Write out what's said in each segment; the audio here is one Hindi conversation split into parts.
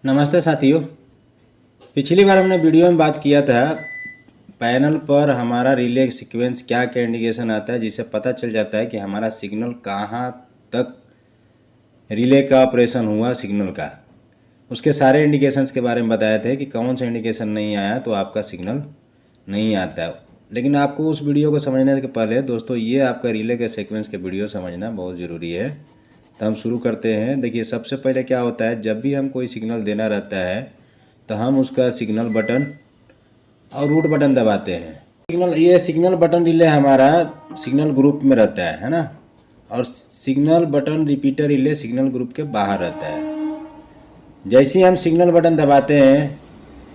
नमस्ते साथियों। पिछली बार हमने वीडियो में बात किया था पैनल पर हमारा रिले सीक्वेंस क्या क्या इंडिकेशन आता है जिससे पता चल जाता है कि हमारा सिग्नल कहाँ तक रिले का ऑपरेशन हुआ सिग्नल का। उसके सारे इंडिकेशंस के बारे में बताए थे कि कौन सा इंडिकेशन नहीं आया तो आपका सिग्नल नहीं आता है। लेकिन आपको उस वीडियो को समझने के पहले दोस्तों ये आपका रिले के सीक्वेंस के वीडियो समझना बहुत ज़रूरी है। तो हम शुरू करते हैं। देखिए सबसे पहले क्या होता है, जब भी हम कोई सिग्नल देना रहता है तो हम उसका सिग्नल बटन और रूट बटन दबाते हैं। ये सिग्नल बटन रिले हमारा सिग्नल ग्रुप में रहता है ना, और signal button repeater relay signal group के बाहर रहता है। जैसे ही हम सिग्नल बटन दबाते हैं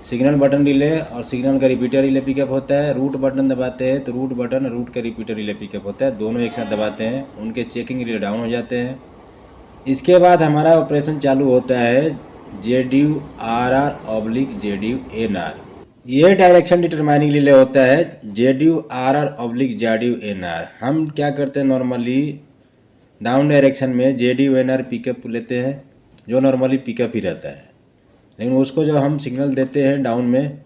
सिग्नल बटन रिले और सिग्नल का रिपीटर रिले पिकअप होता है। रूट बटन दबाते हैं तो रूट बटन और रूट का रिपीटर रिले पिकअप होता है। दोनों एक साथ दबाते हैं, उनके चेकिंग रिले डाउन हो जाते हैं। इसके बाद हमारा ऑपरेशन चालू होता है ZURR/ZUNR। ये डायरेक्शन डिटरमाइनिंग रिले होता है ZURR/ZUNR। हम क्या करते हैं, नॉर्मली डाउन डायरेक्शन में ZUNR पिकअप लेते हैं जो नॉर्मली पिकअप ही रहता है, लेकिन उसको जब हम सिग्नल देते हैं डाउन में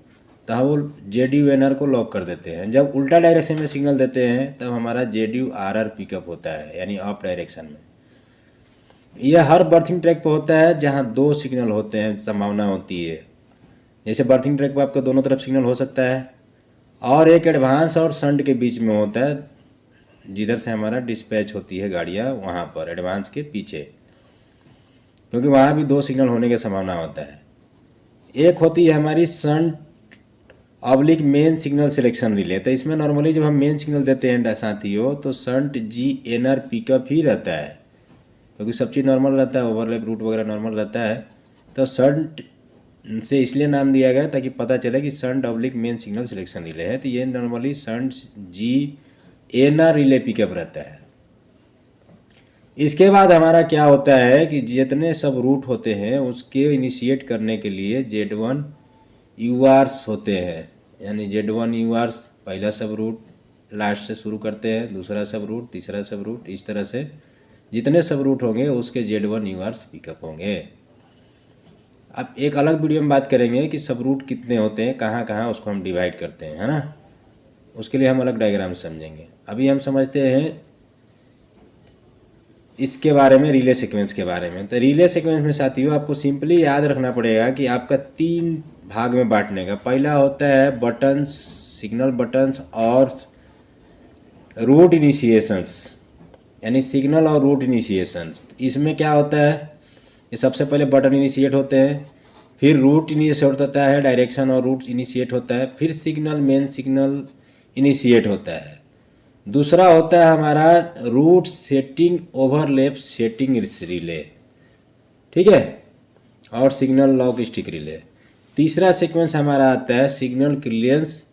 तो हम वो ZUNR को लॉक कर देते हैं। जब उल्टा डायरेक्शन में सिग्नल देते हैं तब हमारा ZURR पिकअप होता है, यानी अप डायरेक्शन में। यह हर बर्थिंग ट्रैक पर होता है जहाँ दो सिग्नल होते हैं, संभावना होती है। जैसे बर्थिंग ट्रैक पर आपका दोनों तरफ सिग्नल हो सकता है, और एक एडवांस और शंट के बीच में होता है, जिधर से हमारा डिस्पैच होती है गाड़ियाँ वहाँ पर एडवांस के पीछे, क्योंकि वहाँ भी दो सिग्नल होने की संभावना होता है। एक होती है हमारी shunt oblique main signal selection relay. तो इसमें नॉर्मली जब हम मेन सिग्नल देते हैं साथियों तो शंट GNR पिकअप ही रहता है, क्योंकि सब चीज़ नॉर्मल रहता है, ओवरलैप रूट वगैरह नॉर्मल रहता है। तो शंट से इसलिए नाम दिया गया ताकि पता चले कि shunt oblique main signal selection relay है। तो ये normally shunt GNR relay pickup रहता है। इसके बाद हमारा क्या होता है कि जितने सब रूट होते हैं उसके इनिशिएट करने के लिए Z1 URs होते हैं, यानी Z1 URs पहला सब रूट लास्ट से शुरू करते हैं, दूसरा सब रूट, तीसरा सब रूट, इस तरह से जितने सब रूट होंगे उसके Z1 URs पिकअप होंगे। अब एक अलग वीडियो में बात करेंगे कि सब रूट कितने होते हैं, कहाँ कहाँ उसको हम डिवाइड करते हैं, है ना। उसके लिए हम अलग डायग्राम समझेंगे। अभी हम समझते हैं इसके बारे में, रिले सीक्वेंस के बारे में। तो रिले सीक्वेंस में साथियों आपको सिंपली याद रखना पड़ेगा कि आपका 3 भाग में बांटने का। पहला होता है बटन्स, सिग्नल बटन्स और रूट इनिशिएशंस, यानी सिग्नल और रूट इनिशिएशंस। इसमें क्या होता है, ये सबसे पहले बटन इनिशिएट होते हैं, फिर रूट इनिशिएट होता है, डायरेक्शन और रूट इनिशिएट होता है, फिर सिग्नल मेन सिग्नल इनिशिएट होता है। दूसरा होता है हमारा route setting overlap setting relay, ठीक है, और सिग्नल लॉक स्टिक रिले। तीसरा सीक्वेंस हमारा आता है सिग्नल क्लियरेंस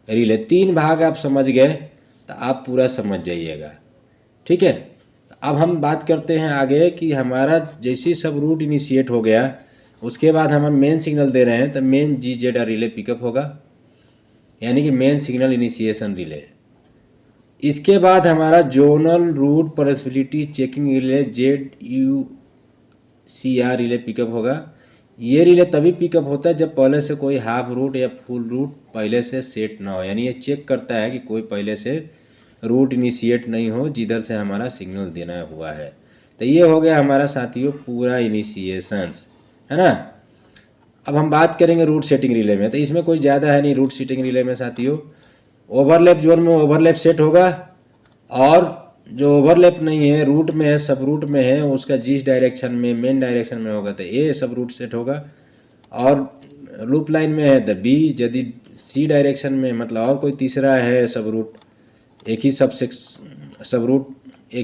रिले। 3 भाग आप समझ गए तो आप पूरा समझ जाइएगा, ठीक है। अब हम बात करते हैं आगे कि हमारा जैसे सब रूट इनिशिएट हो गया उसके बाद हम मेन सिग्नल दे रहे हैं तो मेन GZR रिले पिकअप होगा, यानी कि मेन सिग्नल इनिशिएशन रिले। इसके बाद हमारा zonal route possibility checking relay ZUCR relay pickup होगा। ये रिले तभी पिकअप होता है जब पहले से कोई हाफ रूट या फुल रूट पहले से सेट ना हो, यानी ये चेक करता है कि कोई पहले से रूट इनिशिएट नहीं हो जिधर से हमारा सिग्नल देना हुआ है। तो ये हो गया हमारा साथियों पूरा इनिशिएशंस, है ना। अब हम बात करेंगे रूट सेटिंग रिले में। तो इसमें कोई ज़्यादा है नहीं रूट सेटिंग रिले में साथियों। ओवरलैप जोन में ओवरलैप सेट होगा, और जो ओवरलैप नहीं है रूट में है, सब रूट में है, उसका जिस डायरेक्शन में मेन डायरेक्शन में होगा तो A सब रूट सेट होगा, और लूप लाइन में है तो B। यदि C डायरेक्शन में मतलब और कोई तीसरा है सब रूट, एक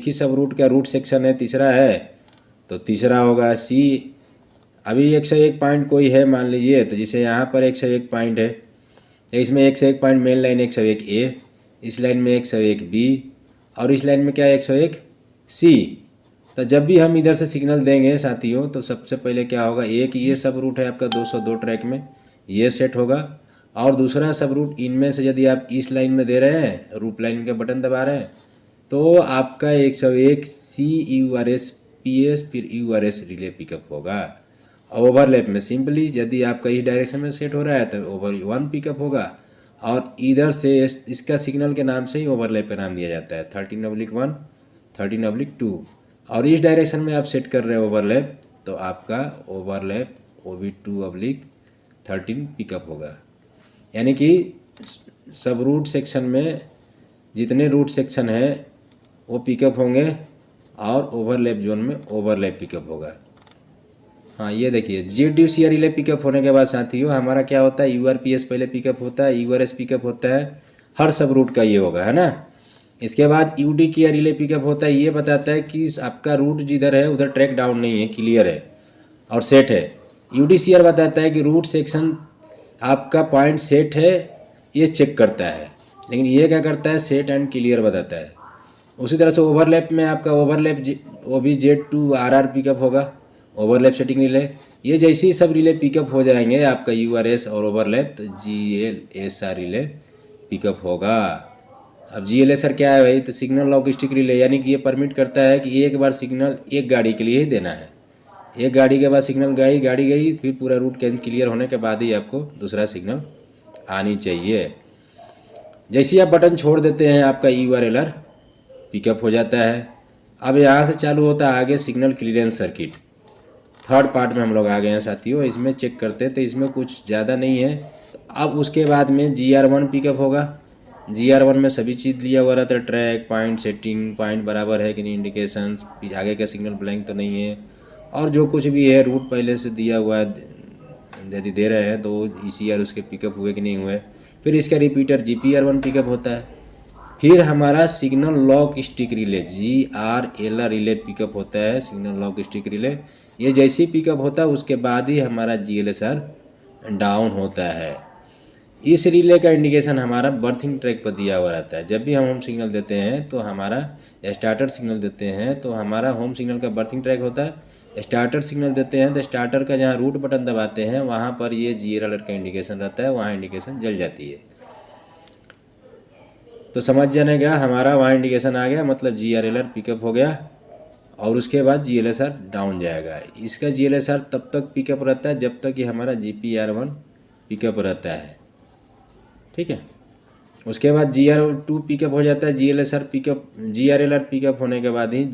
ही सब रूट का रूट सेक्शन है तीसरा है तो तीसरा होगा C। अभी 101 पॉइंट कोई है मान लीजिए, तो जैसे यहाँ पर 101 पॉइंट है तो इसमें 101 पॉइंट मेन लाइन 101A, इस लाइन में 101B, और इस लाइन में क्या है 101C। तो जब भी हम इधर से सिग्नल देंगे साथियों तो सबसे पहले क्या होगा, एक ये सब रूट है आपका 202 ट्रैक में, ये सेट होगा, और दूसरा सब रूट इनमें से यदि आप इस लाइन में दे रहे हैं, रूट लाइन का बटन दबा रहे हैं, तो आपका 101C URS PS फिर URS रिले पिकअप होगा। ओवरलैप में सिंपली यदि आपका इस डायरेक्शन में सेट हो रहा है तो ओवर 1 पिकअप होगा, और इधर से इसका सिग्नल के नाम से ही ओवरलैप का नाम दिया जाता है 13/1 13/2। और इस डायरेक्शन में आप सेट कर रहे हैं ओवरलैप, तो आपका ओवरलैप OB2/13 पिकअप होगा। यानी कि सब रूट सेक्शन में जितने रूट सेक्शन है वो पिकअप होंगे, और ओवरलैप जोन में ओवरलैप पिकअप होगा। हाँ, ये देखिए GDCR रिले पिकअप होने के बाद साथियों हमारा क्या होता है, URPS पहले पिकअप होता है, URS पिकअप होता है, हर सब रूट का ये होगा, है ना। इसके बाद UDCR रिले पिकअप होता है, ये बताता है कि आपका रूट जिधर है उधर ट्रैक डाउन नहीं है, क्लियर है और सेट है। UDCR बताता है कि रूट सेक्शन आपका पॉइंट सेट है, ये चेक करता है। लेकिन ये क्या करता है, सेट एंड क्लियर बताता है। उसी तरह से ओवरलैप में आपका ओवरलैप OBZ2RR पिकअप होगा, ओवरलैप सेटिंग रिले। ये जैसे ही सब रिले पिकअप हो जाएंगे आपका URS और ओवरलैप, तो GLSR रिले पिकअप होगा। अब GLSR क्या है भाई, तो सिग्नल लॉक स्टिक रिले, यानी कि ये परमिट करता है कि एक बार सिग्नल एक गाड़ी के लिए ही देना है। एक गाड़ी के बाद सिग्नल गाड़ी गई, फिर पूरा रूट क्लियर होने के बाद ही आपको दूसरा सिग्नल आनी चाहिए। जैसे ही आप बटन छोड़ देते हैं आपका URLR पिकअप हो जाता है। अब यहाँ से चालू होता है आगे signal clearance circuit. Third part में हम लोग आ गए हैं साथियों। इसमें चेक करते हैं तो इसमें कुछ ज़्यादा नहीं है। अब उसके बाद में GR1 पिकअप होगा। GR1 में सभी चीज़ लिया हुआ रहता है, ट्रैक, पॉइंट सेटिंग, पॉइंट बराबर है कि नहीं, इंडिकेशन, आगे का सिग्नल ब्लैंक तो नहीं है, और जो कुछ भी है रूट पहले से दिया हुआ है, यदि दे रहे हैं तो ECR उसके पिकअप हुए कि नहीं हुए। फिर इसका रिपीटर GPR1 पिकअप होता है। फिर हमारा signal lock stick relay GRLR relay pickup होता है, सिग्नल लॉक स्टिक रिले। ये जैसे ही पिकअप होता है उसके बाद ही हमारा GLSR डाउन होता है। इस रिले का इंडिकेशन हमारा बर्थिंग ट्रैक पर दिया हुआ रहता है। जब भी हम होम सिग्नल देते हैं तो हमारा स्टार्टर सिग्नल देते हैं तो हमारा होम सिग्नल का बर्थिंग ट्रैक होता है। स्टार्टर सिग्नल देते हैं तो स्टार्टर का जहाँ रूट बटन दबाते हैं वहाँ पर ये GRLR का इंडिकेशन रहता है, वहाँ इंडिकेशन जल जाती है। तो समझ जाने का हमारा वहाँ इंडिकेशन आ गया, मतलब GRLR पिकअप हो गया, और उसके बाद GLSR डाउन जाएगा। इसका GLSR तब तक पिकअप रहता है जब तक कि हमारा GPR1 पिकअप रहता है, ठीक है। उसके बाद GR2 पिकअप हो जाता है, GRLR पिकअप होने के बाद ही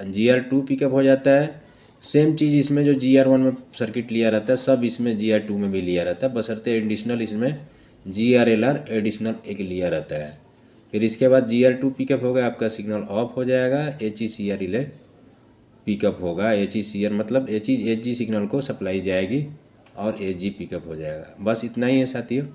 GR2 पिकअप हो जाता है। सेम चीज़ इसमें जो GR1 में सर्किट लिया रहता है सब इसमें GR2 में भी लिया रहता है, बशर्ते एडिशनल इसमें GRLR एडिशनल एक लिया रहता है। फिर इसके बाद GR2 पिकअप होगा, आपका सिग्नल ऑफ हो जाएगा, HECR रिले पिकअप होगा। HECR मतलब HG सिग्नल को सप्लाई जाएगी और HG पिकअप हो जाएगा। बस इतना ही है साथियों।